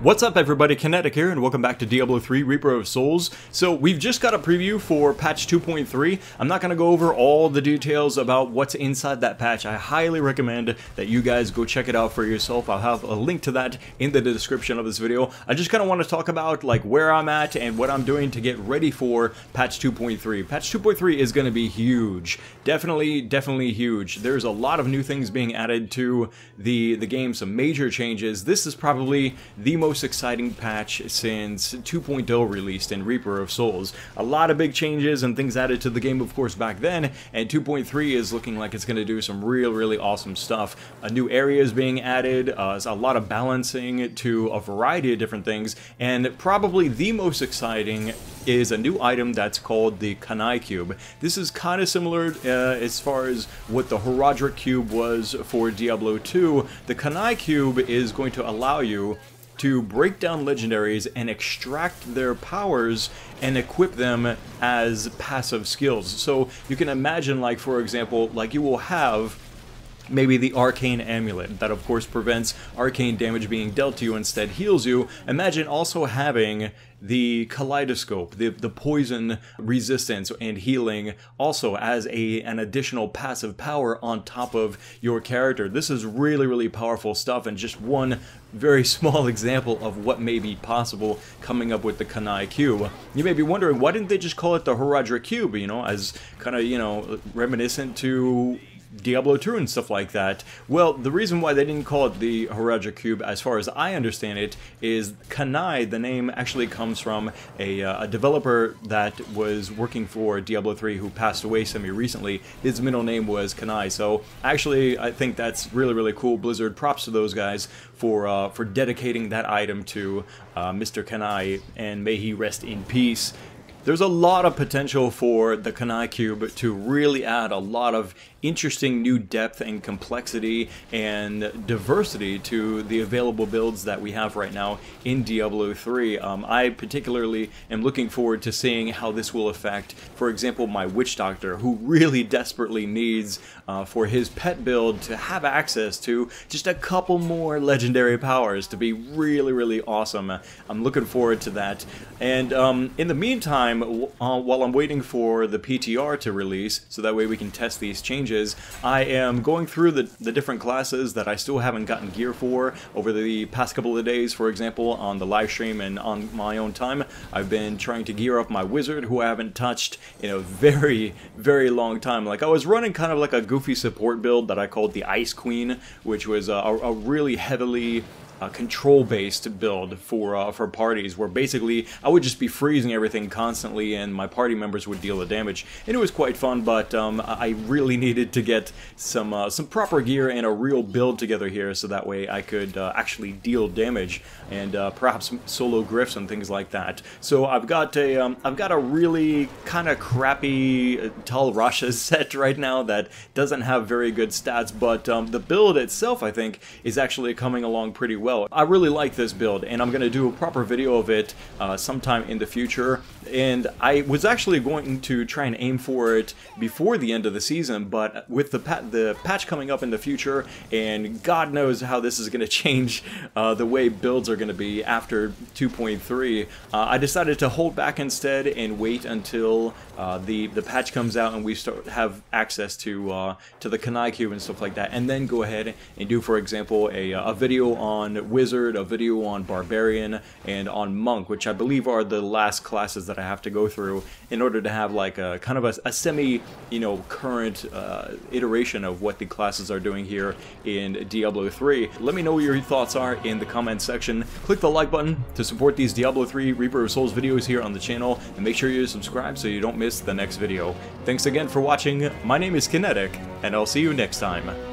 What's up everybody, Kinetic here, and welcome back to Diablo 3 Reaper of Souls. So we've just got a preview for patch 2.3. I'm not going to go over all the details about what's inside that patch. I highly recommend that you guys go check it out for yourself. I'll have a link to that in the description of this video. I just kind of want to talk about like where I'm at and what I'm doing to get ready for patch 2.3. Patch 2.3 is going to be huge. Definitely huge. There's a lot of new things being added to the game, some major changes. This is probably the most exciting patch since 2.0 released in Reaper of Souls. A lot of big changes and things added to the game, of course, back then, and 2.3 is looking like it's going to do some really awesome stuff. A new area is being added, a lot of balancing to a variety of different things, and probably the most exciting is a new item that's called the Kinetic Cube. This is kind of similar as far as what the Horadric Cube was for Diablo 2. The Kinetic Cube is going to allow you to break down legendaries and extract their powers and equip them as passive skills. So you can imagine, like, for example, like you will have maybe the Arcane Amulet that of course prevents arcane damage being dealt to you, instead heals you. Imagine also having the Kaleidoscope, the poison resistance and healing, also as an additional passive power on top of your character. This is really powerful stuff, and just one very small example of what may be possible coming up with the Kinetic Cube. You may be wondering, why didn't they just call it the Horadric Cube, you know, as kind of, you know, reminiscent to Diablo 2 and stuff like that? Well, the reason why they didn't call it the Horadric Cube, as far as I understand it, is Kanai, the name actually comes from a developer that was working for Diablo 3 who passed away semi-recently. His middle name was Kanai, so actually I think that's really cool. Blizzard, props to those guys for dedicating that item to Mr. Kanai, and may he rest in peace. There's a lot of potential for the Kinetic Cube to really add a lot of interesting new depth and complexity and diversity to the available builds that we have right now in Diablo 3. I particularly am looking forward to seeing how this will affect, for example, my Witch Doctor, who really desperately needs for his pet build to have access to just a couple more legendary powers to be really awesome. I'm looking forward to that. And in the meantime, while I'm waiting for the PTR to release, so that way we can test these changes, I am going through the different classes that I still haven't gotten gear for over the past couple of days. For example, on the live stream and on my own time, I've been trying to gear up my wizard, who I haven't touched in a very long time. Like, I was running kind of like a goofy support build that I called the Ice Queen, which was a really heavily control-based build for parties, where basically I would just be freezing everything constantly and my party members would deal the damage, and it was quite fun. But I really needed to get some proper gear and a real build together here, so that way I could actually deal damage and perhaps solo griffs and things like that. So I've got a really kind of crappy Tal Rasha set right now that doesn't have very good stats, but the build itself, I think, is actually coming along pretty well. I really like this build, and I'm going to do a proper video of it sometime in the future. And I was actually going to try and aim for it before the end of the season, but with the patch coming up in the future, and God knows how this is going to change the way builds are going to be after 2.3, I decided to hold back instead and wait until the patch comes out and we have access to the Kinetic Cube and stuff like that, and then go ahead and do, for example, a video on Wizard, a video on Barbarian, and on Monk, which I believe are the last classes that I have to go through in order to have like a kind of a semi, you know, current iteration of what the classes are doing here in Diablo 3. Let me know what your thoughts are in the comment section. Click the like button to support these Diablo 3 Reaper of Souls videos here on the channel, and make sure you subscribe so you don't miss the next video. Thanks again for watching. My name is Kinetic, and I'll see you next time.